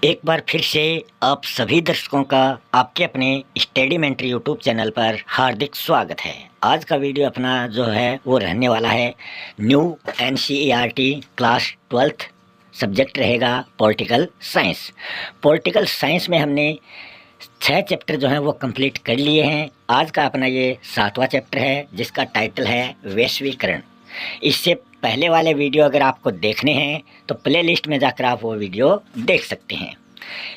एक बार फिर से आप सभी दर्शकों का आपके अपने स्टडी मेंटर यूट्यूब चैनल पर हार्दिक स्वागत है। आज का वीडियो अपना जो है वो रहने वाला है new NCERT class 12th subject रहेगा पॉलिटिकल साइंस। पॉलिटिकल साइंस में हमने 6 चैप्टर जो हैं वो कंप्लीट कर लिए हैं। आज का अपना ये 7वां चैप्टर है जिसका टाइटल है वैश्वीकरण। इससे पहले वाले वीडियो अगर आपको देखने हैं तो प्लेलिस्ट में जाकर आप वो वीडियो देख सकते हैं।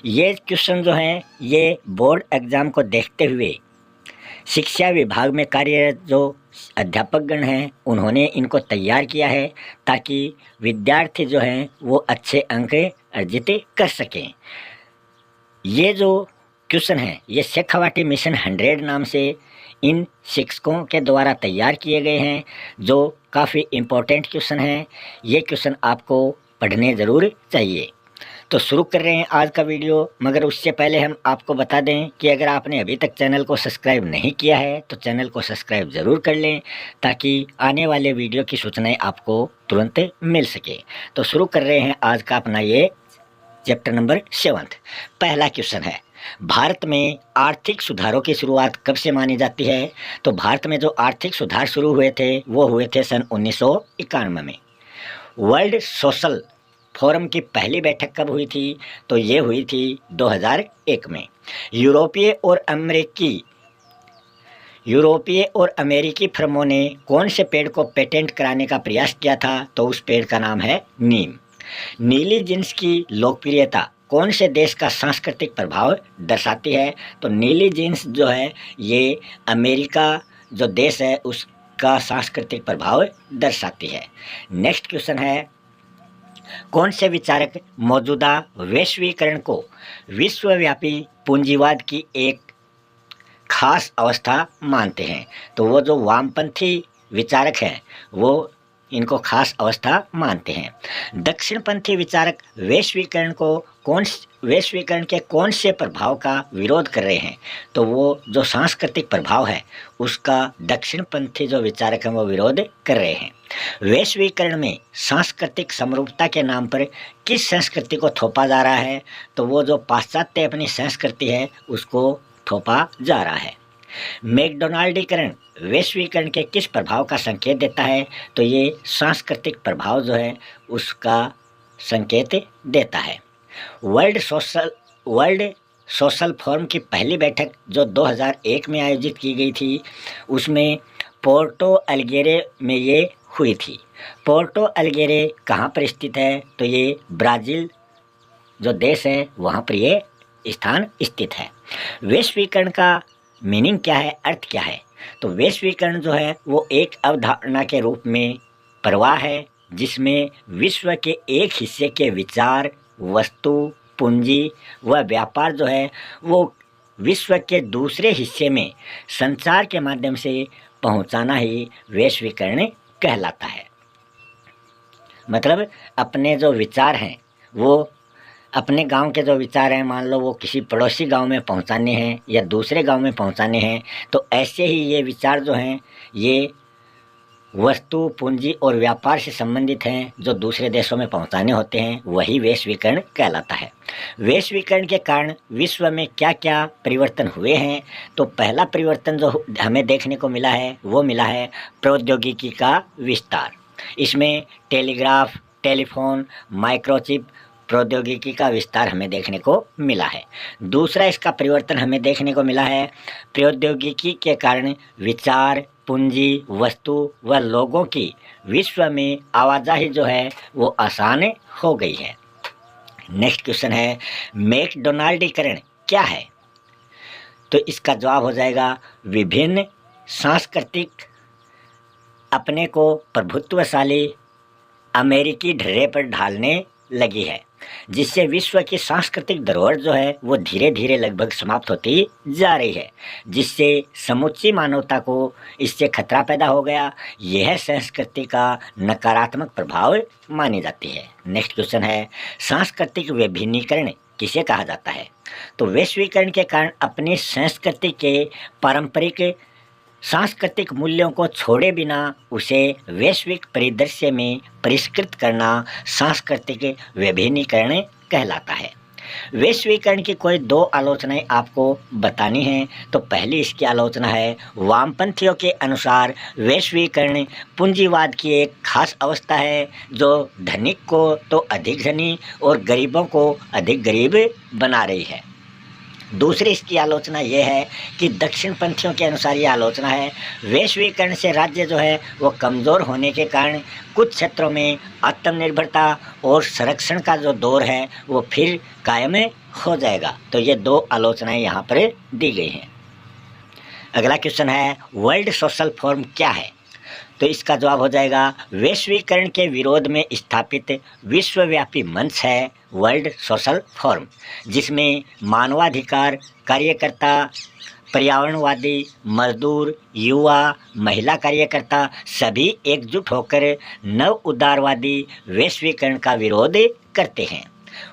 ये क्वेश्चन जो हैं ये बोर्ड एग्ज़ाम को देखते हुए शिक्षा विभाग में कार्यरत जो अध्यापकगण हैं उन्होंने इनको तैयार किया है ताकि विद्यार्थी जो हैं वो अच्छे अंक अर्जित कर सकें। ये जो क्वेश्चन है ये शेखावाटी मिशन 100 नाम से इन शिक्षकों के द्वारा तैयार किए गए हैं जो काफ़ी इम्पोर्टेंट क्वेश्चन हैं। ये क्वेश्चन आपको पढ़ने ज़रूर चाहिए। तो शुरू कर रहे हैं आज का वीडियो, मगर उससे पहले हम आपको बता दें कि अगर आपने अभी तक चैनल को सब्सक्राइब नहीं किया है तो चैनल को सब्सक्राइब ज़रूर कर लें ताकि आने वाले वीडियो की सूचनाएं आपको तुरंत मिल सके। तो शुरू कर रहे हैं आज का अपना ये चैप्टर नंबर 7। पहला क्वेश्चन है, भारत में आर्थिक सुधारों की शुरुआत कब से मानी जाती है? तो भारत में जो आर्थिक सुधार शुरू हुए थे वो हुए थे सन 1991 में। वर्ल्ड सोशल फोरम की पहली बैठक कब हुई थी? तो ये हुई थी 2001 में। यूरोपीय और अमेरिकी फर्मों ने कौन से पेड़ को पेटेंट कराने का प्रयास किया था? तो उस पेड़ का नाम है नीम। नीली जींस की लोकप्रियता कौन से देश का सांस्कृतिक प्रभाव दर्शाती है? तो नीली जींस जो है ये अमेरिका जो देश है उसका सांस्कृतिक प्रभाव दर्शाती है। नेक्स्ट क्वेश्चन है, कौन से विचारक मौजूदा वैश्वीकरण को विश्वव्यापी पूंजीवाद की एक खास अवस्था मानते हैं? तो वो जो वामपंथी विचारक हैं वो इनको खास अवस्था मानते हैं। दक्षिणपंथी विचारक वैश्वीकरण के कौन से प्रभाव का विरोध कर रहे हैं? तो वो जो सांस्कृतिक प्रभाव है उसका दक्षिणपंथी जो विचारक हैं वो विरोध कर रहे हैं। वैश्वीकरण में सांस्कृतिक समरूपता के नाम पर किस संस्कृति को थोपा जा रहा है? तो वो जो पाश्चात्य अपनी संस्कृति है उसको थोपा जा रहा है। मैकडोनाल्डीकरण वैश्वीकरण के किस प्रभाव का संकेत देता है? तो ये सांस्कृतिक प्रभाव जो है उसका संकेत देता है। वर्ल्ड सोशल फोरम की पहली बैठक जो 2001 में आयोजित की गई थी उसमें पोर्टो अलीगेरे में ये हुई थी। पोर्टो अलीगेरे कहाँ पर स्थित है? तो ये ब्राज़ील जो देश है वहाँ पर ये स्थान स्थित है। वैश्वीकरण का मीनिंग क्या है, अर्थ क्या है? तो वैश्वीकरण जो है वो एक अवधारणा के रूप में प्रवाह है जिसमें विश्व के एक हिस्से के विचार, वस्तु, पूंजी व व्यापार जो है वो विश्व के दूसरे हिस्से में संचार के माध्यम से पहुंचाना ही वैश्वीकरण कहलाता है। मतलब अपने जो विचार हैं वो अपने गांव के जो विचार हैं मान लो वो किसी पड़ोसी गांव में पहुंचाने हैं या दूसरे गांव में पहुंचाने हैं, तो ऐसे ही ये विचार जो हैं ये वस्तु, पूंजी और व्यापार से संबंधित हैं जो दूसरे देशों में पहुंचाने होते हैं, वही वैश्वीकरण कहलाता है। वैश्वीकरण के कारण विश्व में क्या क्या परिवर्तन हुए हैं? तो पहला परिवर्तन जो हमें देखने को मिला है वो मिला है प्रौद्योगिकी का विस्तार। इसमें टेलीग्राफ, टेलीफोन, माइक्रोचिप प्रौद्योगिकी का विस्तार हमें देखने को मिला है। दूसरा इसका परिवर्तन हमें देखने को मिला है प्रौद्योगिकी के कारण विचार, पूंजी, वस्तु व लोगों की विश्व में आवाजाही जो है वो आसान हो गई है। नेक्स्ट क्वेश्चन है, मैकडोनाल्डीकरण क्या है? तो इसका जवाब हो जाएगा विभिन्न सांस्कृतिक अपने को प्रभुत्वशाली अमेरिकी ढर्रे पर ढालने लगी है जिससे विश्व की सांस्कृतिक धरोहर जो है वो धीरे धीरे लगभग समाप्त होती जा रही है, जिससे समूची मानवता को इससे खतरा पैदा हो गया। यह संस्कृति का नकारात्मक प्रभाव मानी जाती है। नेक्स्ट क्वेश्चन है, सांस्कृतिक विभिन्नीकरण किसे कहा जाता है? तो वैश्वीकरण के कारण अपनी संस्कृति के पारंपरिक सांस्कृतिक मूल्यों को छोड़े बिना उसे वैश्विक परिदृश्य में परिष्कृत करना सांस्कृतिक विभिन्नीकरण कहलाता है। वैश्वीकरण की कोई दो आलोचनाएं आपको बतानी हैं। तो पहली इसकी आलोचना है, वामपंथियों के अनुसार वैश्वीकरण पूंजीवाद की एक खास अवस्था है जो धनिक को तो अधिक धनी और गरीबों को अधिक गरीब बना रही है। दूसरी इसकी आलोचना यह है कि दक्षिणपंथियों के अनुसार ये आलोचना है, वैश्वीकरण से राज्य जो है वो कमज़ोर होने के कारण कुछ क्षेत्रों में आत्मनिर्भरता और संरक्षण का जो दौर है वो फिर कायम हो जाएगा। तो ये दो आलोचनाएं यहाँ पर दी गई हैं। अगला क्वेश्चन है, वर्ल्ड सोशल फोरम क्या है? तो इसका जवाब हो जाएगा, वैश्वीकरण के विरोध में स्थापित विश्वव्यापी मंच है वर्ल्ड सोशल फोरम, जिसमें मानवाधिकार कार्यकर्ता, पर्यावरणवादी, मजदूर, युवा, महिला कार्यकर्ता सभी एकजुट होकर नव उदारवादी वैश्वीकरण का विरोध करते हैं।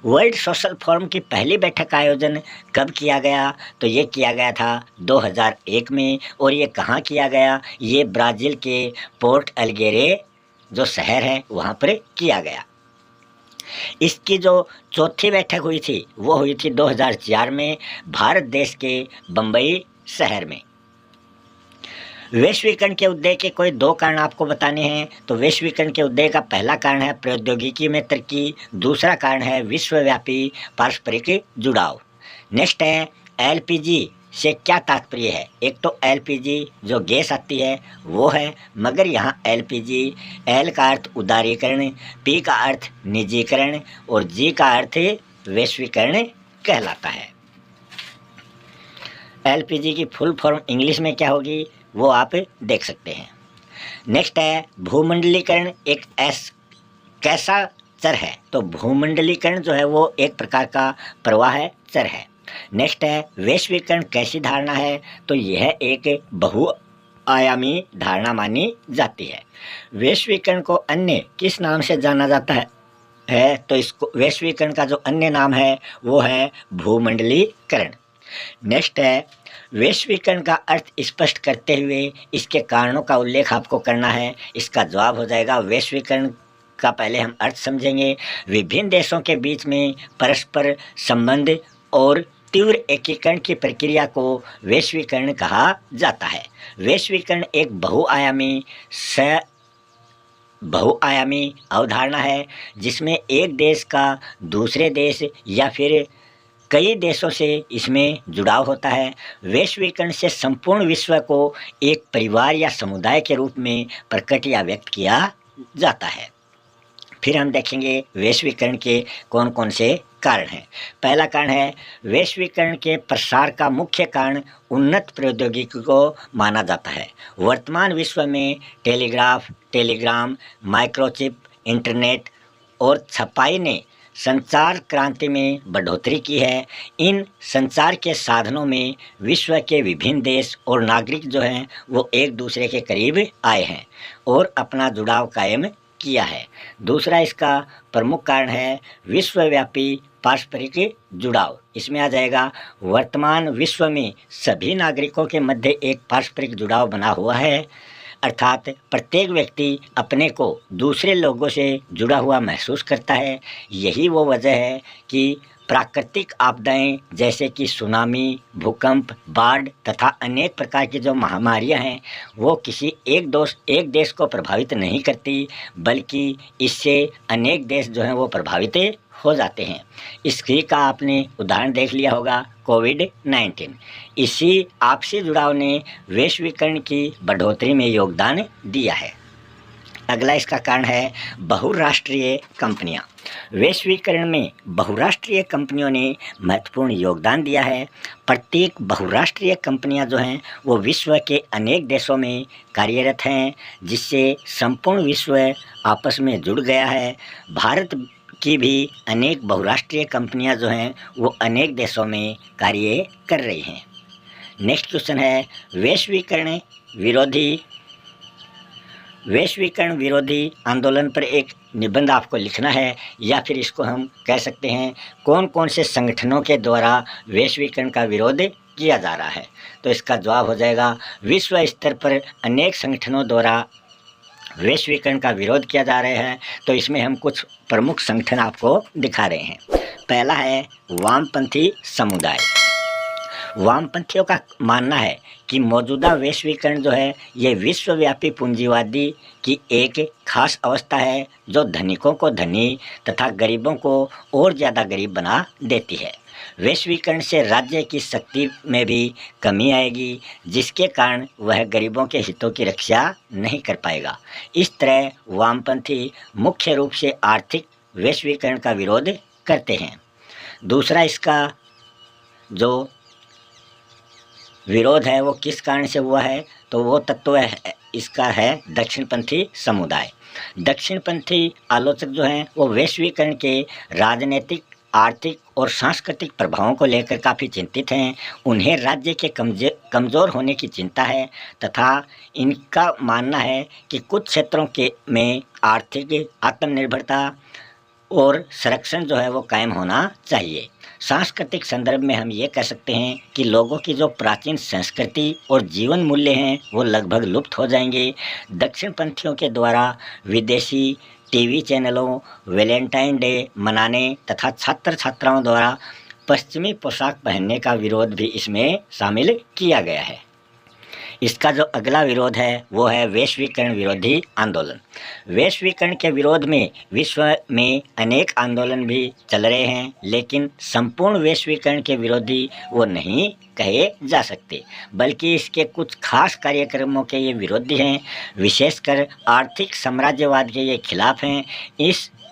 वर्ल्ड सोशल फोरम की पहली बैठक का आयोजन कब किया गया? तो ये किया गया था 2001 में। और ये कहाँ किया गया? ये ब्राज़ील के पोर्ट अलगेरे जो शहर है वहाँ पर किया गया। इसकी जो चौथी बैठक हुई थी वो हुई थी 2004 में भारत देश के बम्बई शहर में। वैश्वीकरण के उदय के कोई दो कारण आपको बताने हैं। तो वैश्वीकरण के उदय का पहला कारण है प्रौद्योगिकी में तरक्की, दूसरा कारण है विश्वव्यापी पारस्परिक जुड़ाव। नेक्स्ट है, एलपीजी से क्या तात्पर्य है? एक तो एलपीजी जो गैस आती है वो है, मगर यहाँ एलपीजी, एल का अर्थ उदारीकरण, पी का अर्थ निजीकरण और जी का अर्थ वैश्वीकरण कहलाता है। एलपीजी की फुल फॉर्म इंग्लिश में क्या होगी वो आप देख सकते हैं। नेक्स्ट है, भूमंडलीकरण एक कैसा चर है? तो भूमंडलीकरण जो है वो एक प्रकार का प्रवाह है, चर है। नेक्स्ट है, वैश्वीकरण कैसी धारणा है? तो यह एक बहुआयामी धारणा मानी जाती है। वैश्वीकरण को अन्य किस नाम से जाना जाता है? तो इसको वैश्वीकरण का जो अन्य नाम है वो है भूमंडलीकरण। नेक्स्ट है, वैश्वीकरण का अर्थ स्पष्ट करते हुए इसके कारणों का उल्लेख आपको करना है। इसका जवाब हो जाएगा, वैश्वीकरण का पहले हम अर्थ समझेंगे। विभिन्न देशों के बीच में परस्पर संबंध और तीव्र एकीकरण की प्रक्रिया को वैश्वीकरण कहा जाता है। वैश्वीकरण एक बहुआयामी अवधारणा है जिसमें एक देश का दूसरे देश या फिर कई देशों से इसमें जुड़ाव होता है। वैश्वीकरण से संपूर्ण विश्व को एक परिवार या समुदाय के रूप में प्रकट या व्यक्त किया जाता है। फिर हम देखेंगे वैश्वीकरण के कौन कौन से कारण हैं। पहला कारण है, वैश्वीकरण के प्रसार का मुख्य कारण उन्नत प्रौद्योगिकी को माना जाता है। वर्तमान विश्व में टेलीग्राम, माइक्रोचिप, इंटरनेट और छपाई ने संचार क्रांति में बढ़ोतरी की है। इन संचार के साधनों में विश्व के विभिन्न देश और नागरिक जो हैं वो एक दूसरे के करीब आए हैं और अपना जुड़ाव कायम किया है। दूसरा इसका प्रमुख कारण है विश्वव्यापी पारस्परिक जुड़ाव। इसमें आ जाएगा, वर्तमान विश्व में सभी नागरिकों के मध्य एक पारस्परिक जुड़ाव बना हुआ है, अर्थात प्रत्येक व्यक्ति अपने को दूसरे लोगों से जुड़ा हुआ महसूस करता है। यही वो वजह है कि प्राकृतिक आपदाएं जैसे कि सुनामी, भूकंप, बाढ़ तथा अनेक प्रकार की जो महामारियां हैं वो किसी एक देश को प्रभावित नहीं करती, बल्कि इससे अनेक देश जो हैं वो प्रभावित हो जाते हैं। इसकी का आपने उदाहरण देख लिया होगा, कोविड-19। इसी आपसी जुड़ाव ने वैश्वीकरण की बढ़ोतरी में योगदान दिया है। अगला इसका कारण है बहुराष्ट्रीय कंपनियां। वैश्वीकरण में बहुराष्ट्रीय कंपनियों ने महत्वपूर्ण योगदान दिया है। प्रत्येक बहुराष्ट्रीय कंपनियां जो हैं वो विश्व के अनेक देशों में कार्यरत हैं, जिससे संपूर्ण विश्व आपस में जुड़ गया है। भारत की भी अनेक बहुराष्ट्रीय कंपनियां जो हैं वो अनेक देशों में कार्य कर रही हैं। नेक्स्ट क्वेश्चन है, वैश्वीकरण विरोधी आंदोलन पर एक निबंध आपको लिखना है, या फिर इसको हम कह सकते हैं कौन कौन से संगठनों के द्वारा वैश्वीकरण का विरोध किया जा रहा है। तो इसका जवाब हो जाएगा, विश्व स्तर पर अनेक संगठनों द्वारा वैश्वीकरण का विरोध किया जा रहा है, तो इसमें हम कुछ प्रमुख संगठन आपको दिखा रहे हैं। पहला है वामपंथी समुदाय। वामपंथियों का मानना है कि मौजूदा वैश्वीकरण जो है ये विश्वव्यापी पूंजीवादी की एक खास अवस्था है जो धनिकों को धनी तथा गरीबों को और ज़्यादा गरीब बना देती है। वैश्वीकरण से राज्य की शक्ति में भी कमी आएगी, जिसके कारण वह गरीबों के हितों की रक्षा नहीं कर पाएगा। इस तरह वामपंथी मुख्य रूप से आर्थिक वैश्वीकरण का विरोध करते हैं। दूसरा इसका जो विरोध है वो किस कारण से हुआ है, तो वो तत्व है इसका है दक्षिणपंथी समुदाय। दक्षिणपंथी आलोचक जो हैं वो वैश्वीकरण के राजनीतिक, आर्थिक और सांस्कृतिक प्रभावों को लेकर काफ़ी चिंतित हैं। उन्हें राज्य के कमज़ोर होने की चिंता है तथा इनका मानना है कि कुछ क्षेत्रों के में आर्थिक आत्मनिर्भरता और संरक्षण जो है वो कायम होना चाहिए। सांस्कृतिक संदर्भ में हम ये कह सकते हैं कि लोगों की जो प्राचीन संस्कृति और जीवन मूल्य हैं वो लगभग लुप्त हो जाएंगे। दक्षिणपंथियों के द्वारा विदेशी टीवी चैनलों, वैलेंटाइन डे मनाने तथा छात्र छात्राओं द्वारा पश्चिमी पोशाक पहनने का विरोध भी इसमें शामिल किया गया है। इसका जो अगला विरोध है वो है वैश्वीकरण विरोधी आंदोलन। वैश्वीकरण के विरोध में विश्व में अनेक आंदोलन भी चल रहे हैं, लेकिन संपूर्ण वैश्वीकरण के विरोधी वो नहीं कहे जा सकते, बल्कि इसके कुछ खास कार्यक्रमों के ये विरोधी हैं। विशेषकर आर्थिक साम्राज्यवाद के ये खिलाफ हैं।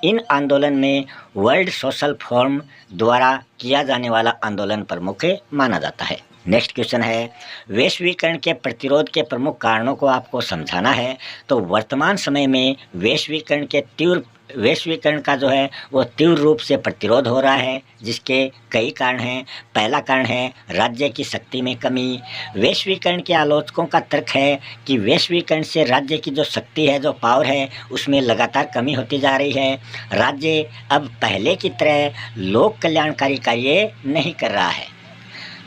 इन आंदोलन में वर्ल्ड सोशल फोरम द्वारा किया जाने वाला आंदोलन प्रमुख माना जाता है। नेक्स्ट क्वेश्चन है, वैश्वीकरण के प्रतिरोध के प्रमुख कारणों को आपको समझाना है। तो वर्तमान समय में वैश्वीकरण का जो है वो तीव्र रूप से प्रतिरोध हो रहा है, जिसके कई कारण हैं। पहला कारण है राज्य की शक्ति में कमी। वैश्वीकरण के आलोचकों का तर्क है कि वैश्वीकरण से राज्य की जो शक्ति है, जो पावर है, उसमें लगातार कमी होती जा रही है। राज्य अब पहले की तरह लोक कल्याणकारी कार्य नहीं कर रहा है।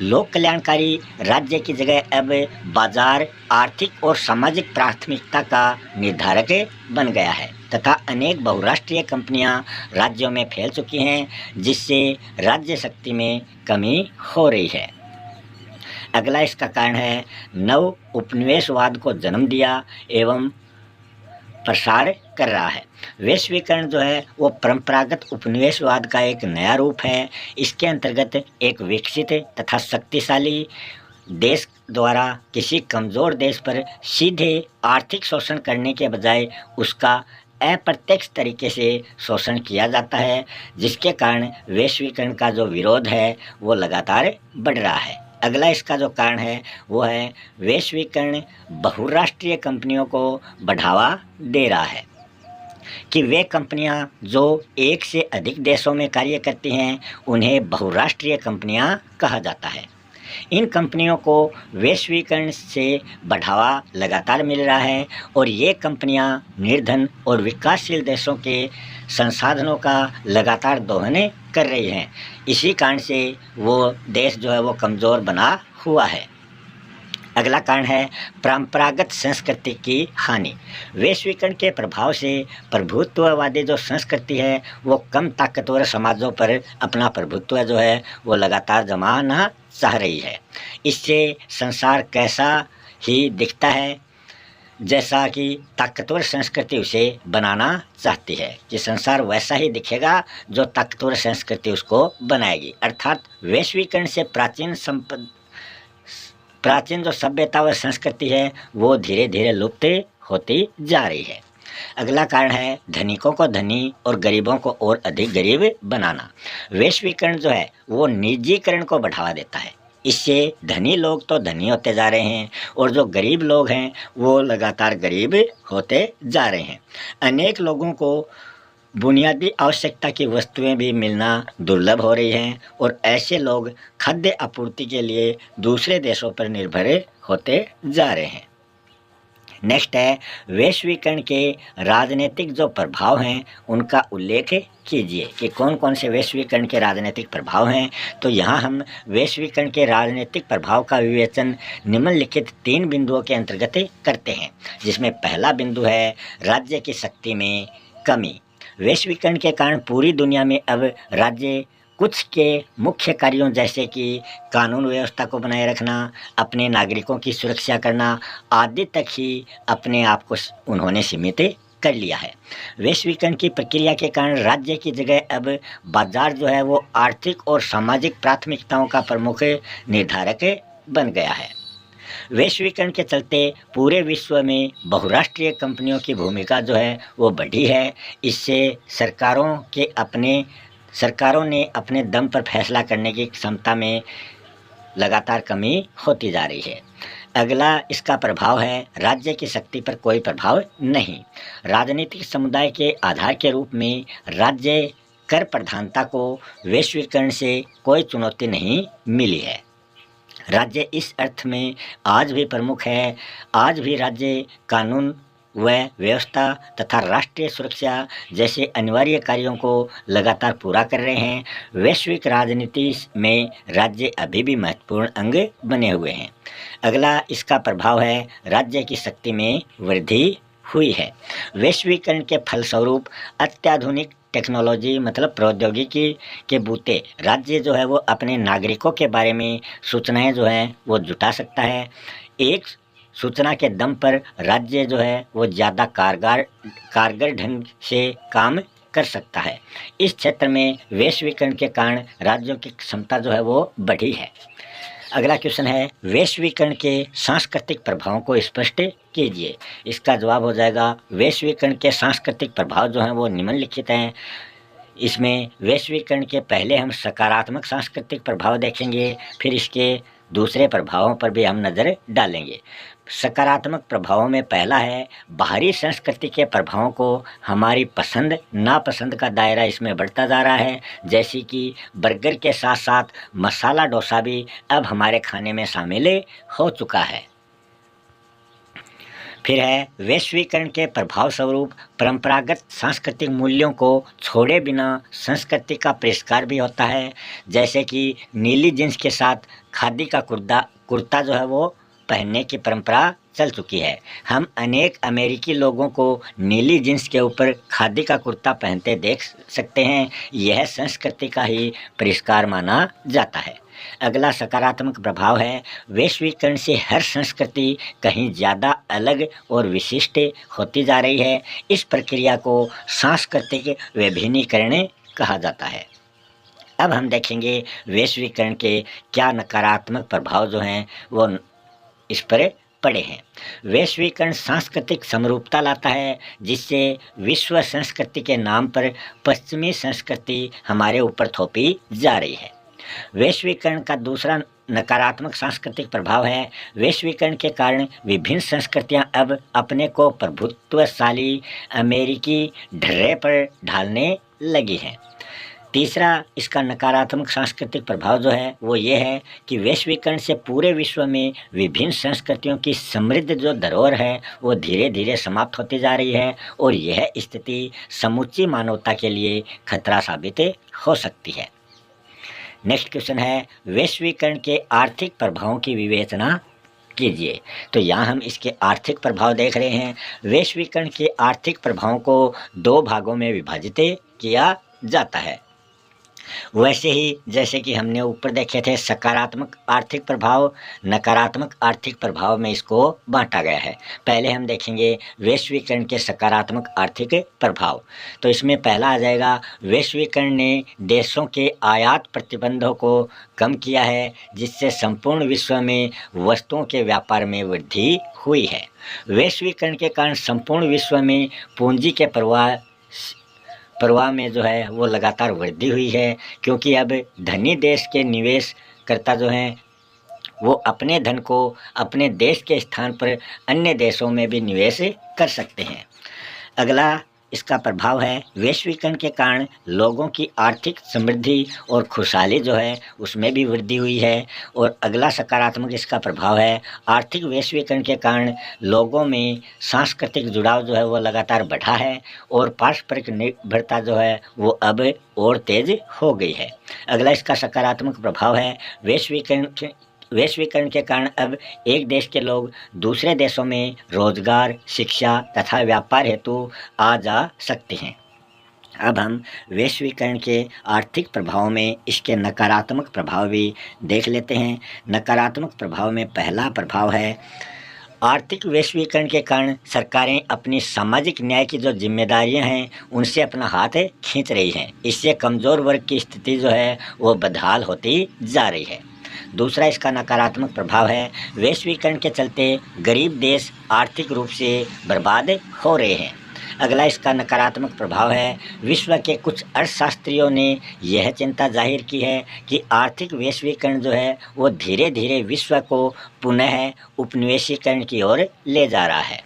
लोक कल्याणकारी राज्य की जगह अब बाजार, आर्थिक और सामाजिक प्राथमिकता का निर्धारक बन गया है तथा अनेक बहुराष्ट्रीय कंपनियां राज्यों में फैल चुकी हैं, जिससे राज्य शक्ति में कमी हो रही है। अगला इसका कारण है नव उपनिवेशवाद को जन्म दिया एवं प्रसार कर रहा है। वैश्वीकरण जो है वो परंपरागत उपनिवेशवाद का एक नया रूप है। इसके अंतर्गत एक विकसित तथा शक्तिशाली देश द्वारा किसी कमज़ोर देश पर सीधे आर्थिक शोषण करने के बजाय उसका अप्रत्यक्ष तरीके से शोषण किया जाता है, जिसके कारण वैश्वीकरण का जो विरोध है वो लगातार बढ़ रहा है। अगला इसका जो कारण है वो है वैश्वीकरण बहुराष्ट्रीय कंपनियों को बढ़ावा दे रहा है कि वे कंपनियां जो एक से अधिक देशों में कार्य करती हैं उन्हें बहुराष्ट्रीय कंपनियां कहा जाता है। इन कंपनियों को वैश्वीकरण से बढ़ावा लगातार मिल रहा है और ये कंपनियां निर्धन और विकासशील देशों के संसाधनों का लगातार दोहन कर रही हैं। इसी कारण से वो देश जो है वो कमज़ोर बना हुआ है। अगला कारण है परंपरागत संस्कृति की हानि। वैश्वीकरण के प्रभाव से प्रभुत्ववादी जो संस्कृति है वो कम ताकतवर समाजों पर अपना प्रभुत्व जो है वो लगातार जमाना चाह रही है। इससे संसार कैसा ही दिखता है जैसा कि ताकतवर संस्कृति उसे बनाना चाहती है, कि संसार वैसा ही दिखेगा जो ताकतवर संस्कृति उसको बनाएगी। अर्थात वैश्वीकरण से प्राचीन जो सभ्यता व संस्कृति है वो धीरे धीरे लुप्त होती जा रही है। अगला कारण है धनिकों को धनी और गरीबों को और अधिक गरीब बनाना। वैश्वीकरण जो है वो निजीकरण को बढ़ावा देता है। इससे धनी लोग तो धनी होते जा रहे हैं और जो गरीब लोग हैं वो लगातार गरीब होते जा रहे हैं। अनेक लोगों को बुनियादी आवश्यकता की वस्तुएं भी मिलना दुर्लभ हो रही हैं और ऐसे लोग खाद्य आपूर्ति के लिए दूसरे देशों पर निर्भर होते जा रहे हैं। नेक्स्ट है वैश्वीकरण के राजनीतिक जो प्रभाव हैं उनका उल्लेख कीजिए कि कौन कौन से वैश्वीकरण के राजनीतिक प्रभाव हैं। तो यहाँ हम वैश्वीकरण के राजनीतिक प्रभाव का विवेचन निम्नलिखित 3 बिंदुओं के अंतर्गत करते हैं, जिसमें पहला बिंदु है राज्य की शक्ति में कमी। वैश्वीकरण के कारण पूरी दुनिया में अब राज्य कुछ के मुख्य कार्यों जैसे कि कानून व्यवस्था को बनाए रखना, अपने नागरिकों की सुरक्षा करना आदि तक ही अपने आप को उन्होंने सीमित कर लिया है। वैश्वीकरण की प्रक्रिया के कारण राज्य की जगह अब बाजार जो है वो आर्थिक और सामाजिक प्राथमिकताओं का प्रमुख निर्धारक बन गया है। वैश्वीकरण के चलते पूरे विश्व में बहुराष्ट्रीय कंपनियों की भूमिका जो है वो बढ़ी है। इससे सरकारों ने अपने दम पर फैसला करने की क्षमता में लगातार कमी होती जा रही है। अगला इसका प्रभाव है राज्य की शक्ति पर कोई प्रभाव नहीं। राजनीतिक समुदाय के आधार के रूप में राज्य कर प्रधानता को वैश्वीकरण से कोई चुनौती नहीं मिली है। राज्य इस अर्थ में आज भी प्रमुख है। आज भी राज्य कानून व व्यवस्था तथा राष्ट्रीय सुरक्षा जैसे अनिवार्य कार्यों को लगातार पूरा कर रहे हैं। वैश्विक राजनीति में राज्य अभी भी महत्वपूर्ण अंग बने हुए हैं। अगला इसका प्रभाव है राज्य की शक्ति में वृद्धि हुई है। वैश्वीकरण के फलस्वरूप अत्याधुनिक टेक्नोलॉजी मतलब प्रौद्योगिकी के बूते राज्य जो है वो अपने नागरिकों के बारे में सूचनाएं जो हैं वो जुटा सकता है। एक सूचना के दम पर राज्य जो है वो ज़्यादा कारगर ढंग से काम कर सकता है। इस क्षेत्र में वैश्वीकरण के कारण राज्यों की क्षमता जो है वो बढ़ी है। अगला क्वेश्चन है वैश्वीकरण के सांस्कृतिक प्रभावों को स्पष्ट कीजिए। इसका जवाब हो जाएगा वैश्वीकरण के सांस्कृतिक प्रभाव जो हैं वो निम्नलिखित हैं। इसमें वैश्वीकरण के पहले हम सकारात्मक सांस्कृतिक प्रभाव देखेंगे, फिर इसके दूसरे प्रभावों पर भी हम नज़र डालेंगे। सकारात्मक प्रभावों में पहला है बाहरी संस्कृति के प्रभावों को हमारी पसंद नापसंद का दायरा इसमें बढ़ता जा रहा है। जैसे कि बर्गर के साथ साथ मसाला डोसा भी अब हमारे खाने में शामिल हो चुका है। फिर है वैश्वीकरण के प्रभाव स्वरूप परंपरागत सांस्कृतिक मूल्यों को छोड़े बिना संस्कृति का परिष्कार भी होता है। जैसे कि नीली जींस के साथ खादी का कुर्ता जो है वो पहनने की परंपरा चल चुकी है। हम अनेक अमेरिकी लोगों को नीली जींस के ऊपर खादी का कुर्ता पहनते देख सकते हैं। यह संस्कृति का ही परिष्कार माना जाता है। अगला सकारात्मक प्रभाव है वैश्वीकरण से हर संस्कृति कहीं ज़्यादा अलग और विशिष्ट होती जा रही है। इस प्रक्रिया को सांस्कृतिक विभिन्नीकरण कहा जाता है। अब हम देखेंगे वैश्वीकरण के क्या नकारात्मक प्रभाव जो हैं वो इस पर पड़े हैं। वैश्वीकरण सांस्कृतिक समरूपता लाता है, जिससे विश्व संस्कृति के नाम पर पश्चिमी संस्कृति हमारे ऊपर थोपी जा रही है। वैश्वीकरण का दूसरा नकारात्मक सांस्कृतिक प्रभाव है वैश्वीकरण के कारण विभिन्न संस्कृतियां अब अपने को प्रभुत्वशाली अमेरिकी ढर्रे पर ढालने लगी हैं। तीसरा इसका नकारात्मक सांस्कृतिक प्रभाव जो है वो ये है कि वैश्वीकरण से पूरे विश्व में विभिन्न संस्कृतियों की समृद्ध जो धरोहर है वो धीरे धीरे समाप्त होती जा रही है और यह स्थिति समूची मानवता के लिए खतरा साबित हो सकती है। नेक्स्ट क्वेश्चन है वैश्वीकरण के आर्थिक प्रभावों की विवेचना कीजिए। तो यहाँ हम इसके आर्थिक प्रभाव देख रहे हैं। वैश्वीकरण के आर्थिक प्रभावों को 2 भागों में विभाजित किया जाता है। वैसे ही जैसे कि हमने ऊपर देखे थे सकारात्मक आर्थिक प्रभाव, नकारात्मक आर्थिक प्रभाव में इसको बांटा गया है। पहले हम देखेंगे वैश्वीकरण के सकारात्मक आर्थिक प्रभाव। तो इसमें पहला आ जाएगा वैश्वीकरण ने देशों के आयात प्रतिबंधों को कम किया है, जिससे संपूर्ण विश्व में वस्तुओं के व्यापार में वृद्धि हुई है। वैश्वीकरण के कारण संपूर्ण विश्व में पूंजी के प्रवाह में जो है वो लगातार वृद्धि हुई है, क्योंकि अब धनी देश के निवेशकर्ता जो हैं वो अपने धन को अपने देश के स्थान पर अन्य देशों में भी निवेश कर सकते हैं। अगला इसका प्रभाव है वैश्वीकरण के कारण लोगों की आर्थिक समृद्धि और खुशहाली जो है उसमें भी वृद्धि हुई है। और अगला सकारात्मक इसका प्रभाव है आर्थिक वैश्वीकरण के कारण लोगों में सांस्कृतिक जुड़ाव जो है वो लगातार बढ़ा है और पारस्परिक निर्भरता जो है वो अब और तेज हो गई है। अगला इसका सकारात्मक प्रभाव है वैश्वीकरण के कारण अब एक देश के लोग दूसरे देशों में रोजगार, शिक्षा तथा व्यापार हेतु आ जा सकते हैं। अब हम वैश्वीकरण के आर्थिक प्रभाव में इसके नकारात्मक प्रभाव भी देख लेते हैं। नकारात्मक प्रभाव में पहला प्रभाव है आर्थिक वैश्वीकरण के कारण सरकारें अपनी सामाजिक न्याय की जो जिम्मेदारियां हैं उनसे अपना हाथ खींच रही हैं। इससे कमज़ोर वर्ग की स्थिति जो है वो बदहाल होती जा रही है। दूसरा इसका नकारात्मक प्रभाव है वैश्वीकरण के चलते गरीब देश आर्थिक रूप से बर्बाद हो रहे हैं। अगला इसका नकारात्मक प्रभाव है विश्व के कुछ अर्थशास्त्रियों ने यह चिंता जाहिर की है कि आर्थिक वैश्वीकरण जो है वो धीरे धीरे विश्व को पुनः उपनिवेशीकरण की ओर ले जा रहा है।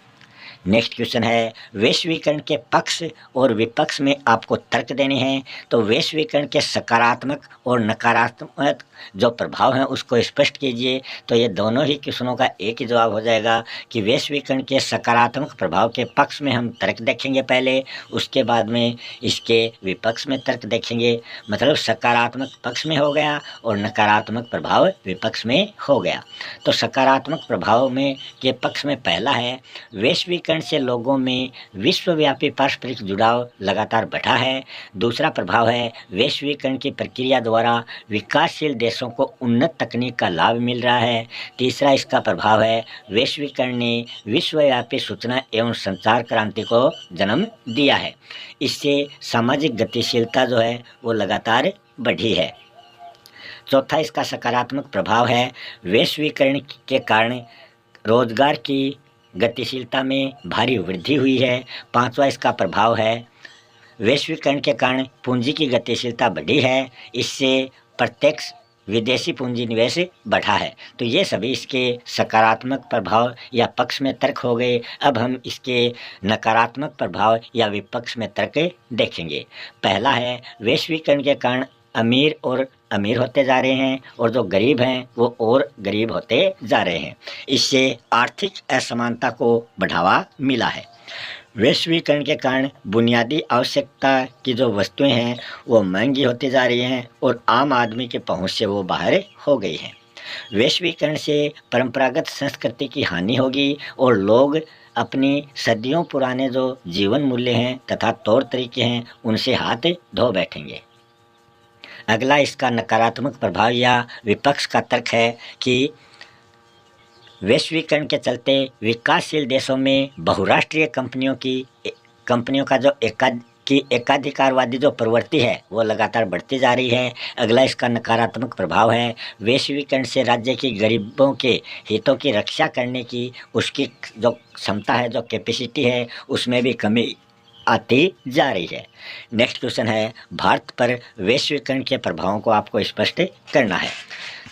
नेक्स्ट क्वेश्चन है वैश्वीकरण के पक्ष और विपक्ष में आपको तर्क देने हैं। तो वैश्वीकरण के सकारात्मक और नकारात्मक जो प्रभाव हैं उसको स्पष्ट कीजिए। तो ये दोनों ही क्वेश्चनों का एक ही जवाब हो जाएगा कि वैश्वीकरण के सकारात्मक प्रभाव के पक्ष में हम तर्क देखेंगे पहले, उसके बाद में इसके विपक्ष में तर्क देखेंगे। मतलब सकारात्मक पक्ष में हो गया और नकारात्मक प्रभाव विपक्ष में हो गया। तो सकारात्मक प्रभाव में के पक्ष में पहला है वैश्वीकरण से लोगों में विश्वव्यापी पारस्परिक जुड़ाव लगातार बढ़ा है। दूसरा प्रभाव है वैश्वीकरण की प्रक्रिया द्वारा विकासशील देशों को उन्नत तकनीक का लाभ मिल रहा है। तीसरा इसका प्रभाव है वैश्वीकरण ने विश्वव्यापी सूचना एवं संचार क्रांति को जन्म दिया है। इससे सामाजिक गतिशीलता जो है वो लगातार बढ़ी है। चौथा इसका सकारात्मक प्रभाव है वैश्वीकरण के कारण रोजगार की गतिशीलता में भारी वृद्धि हुई है। पांचवा इसका प्रभाव है वैश्वीकरण के कारण पूंजी की गतिशीलता बढ़ी है। इससे प्रत्यक्ष विदेशी पूंजी निवेश बढ़ा है। तो ये सभी इसके सकारात्मक प्रभाव या पक्ष में तर्क हो गए। अब हम इसके नकारात्मक प्रभाव या विपक्ष में तर्क देखेंगे। पहला है वैश्वीकरण के कारण अमीर होते जा रहे हैं और जो गरीब हैं वो और गरीब होते जा रहे हैं। इससे आर्थिक असमानता को बढ़ावा मिला है। वैश्वीकरण के कारण बुनियादी आवश्यकता की जो वस्तुएं हैं वो महंगी होती जा रही हैं और आम आदमी के पहुंच से वो बाहर हो गई हैं। वैश्वीकरण से परंपरागत संस्कृति की हानि होगी और लोग अपनी सदियों पुराने जो जीवन मूल्य हैं तथा तौर तरीके हैं उनसे हाथ धो बैठेंगे। अगला इसका नकारात्मक प्रभाव या विपक्ष का तर्क है कि वैश्वीकरण के चलते विकासशील देशों में बहुराष्ट्रीय कंपनियों का जो एकाधिकारवादी जो प्रवृत्ति है वो लगातार बढ़ती जा रही है। अगला इसका नकारात्मक प्रभाव है वैश्वीकरण से राज्य की गरीबों के हितों की रक्षा करने की उसकी जो क्षमता है, जो कैपेसिटी है, उसमें भी कमी आती जा रही है। नेक्स्ट क्वेश्चन है भारत पर वैश्वीकरण के प्रभावों को आपको स्पष्ट करना है।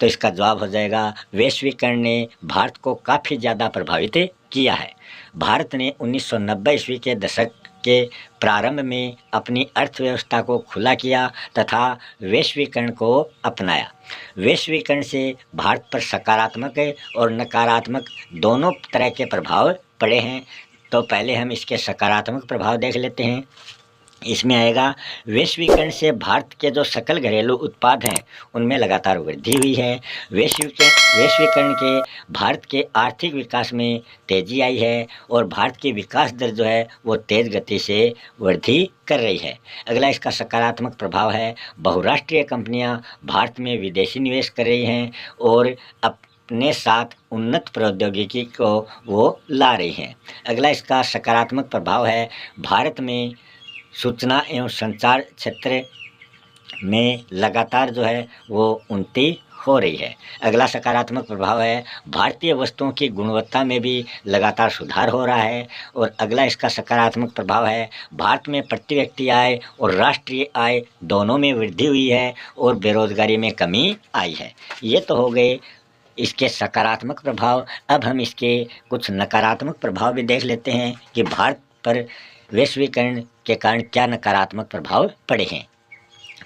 तो इसका जवाब हो जाएगा वैश्वीकरण ने भारत को काफ़ी ज़्यादा प्रभावित किया है। भारत ने 1990 ईस्वी के दशक के प्रारंभ में अपनी अर्थव्यवस्था को खुला किया तथा वैश्वीकरण को अपनाया। वैश्वीकरण से भारत पर सकारात्मक और नकारात्मक दोनों तरह के प्रभाव पड़े हैं। तो पहले हम इसके सकारात्मक प्रभाव देख लेते हैं। इसमें आएगा वैश्वीकरण से भारत के जो सकल घरेलू उत्पाद हैं उनमें लगातार वृद्धि हुई है। वैश्वीकरण के भारत के आर्थिक विकास में तेजी आई है और भारत की विकास दर जो है वो तेज़ गति से वृद्धि कर रही है। अगला इसका सकारात्मक प्रभाव है बहुराष्ट्रीय कंपनियां भारत में विदेशी निवेश कर रही हैं और अपने साथ उन्नत प्रौद्योगिकी को वो ला रही हैं। अगला इसका सकारात्मक प्रभाव है भारत में सूचना एवं संचार क्षेत्र में लगातार जो है वो उन्नति हो रही है। अगला सकारात्मक प्रभाव है भारतीय वस्तुओं की गुणवत्ता में भी लगातार सुधार हो रहा है। और अगला इसका सकारात्मक प्रभाव है भारत में प्रति व्यक्ति आय और राष्ट्रीय आय दोनों में वृद्धि हुई है और बेरोजगारी में कमी आई है। ये तो हो गए इसके सकारात्मक प्रभाव। अब हम इसके कुछ नकारात्मक प्रभाव भी देख लेते हैं कि भारत पर वैश्वीकरण के कारण क्या नकारात्मक प्रभाव पड़े हैं।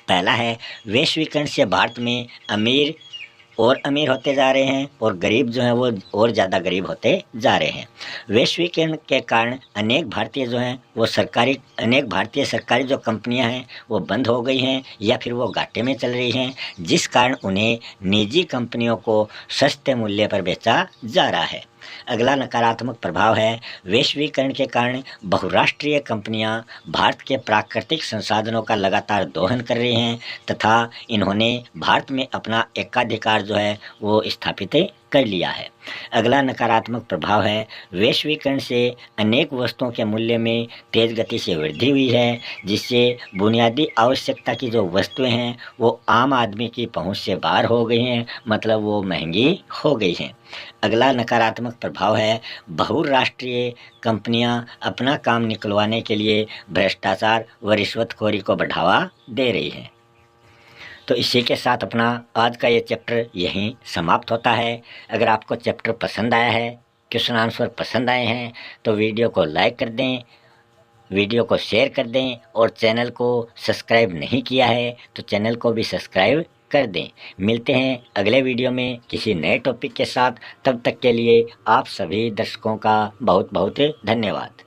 पहला है, वैश्वीकरण से भारत में अमीर और अमीर होते जा रहे हैं और गरीब जो हैं वो और ज़्यादा गरीब होते जा रहे हैं। वैश्वीकरण के कारण अनेक भारतीय सरकारी जो कंपनियां हैं वो बंद हो गई हैं या फिर वो घाटे में चल रही हैं, जिस कारण उन्हें निजी कंपनियों को सस्ते मूल्य पर बेचा जा रहा है। अगला नकारात्मक प्रभाव है, वैश्वीकरण के कारण बहुराष्ट्रीय कंपनियां भारत के प्राकृतिक संसाधनों का लगातार दोहन कर रही हैं तथा इन्होंने भारत में अपना एकाधिकार जो है वो स्थापित कर लिया है। अगला नकारात्मक प्रभाव है, वैश्वीकरण से अनेक वस्तुओं के मूल्य में तेज़ गति से वृद्धि हुई है, जिससे बुनियादी आवश्यकता की जो वस्तुएं हैं वो आम आदमी की पहुंच से बाहर हो गई हैं, मतलब वो महंगी हो गई हैं। अगला नकारात्मक प्रभाव है, बहुराष्ट्रीय कंपनियां अपना काम निकलवाने के लिए भ्रष्टाचार व रिश्वतखोरी को बढ़ावा दे रही हैं। तो इसी के साथ अपना आज का ये चैप्टर यहीं समाप्त होता है। अगर आपको चैप्टर पसंद आया है, क्वेश्चन आंसर पसंद आए हैं, तो वीडियो को लाइक कर दें, वीडियो को शेयर कर दें और चैनल को सब्सक्राइब नहीं किया है तो चैनल को भी सब्सक्राइब कर दें। मिलते हैं अगले वीडियो में किसी नए टॉपिक के साथ। तब तक के लिए आप सभी दर्शकों का बहुत बहुत धन्यवाद।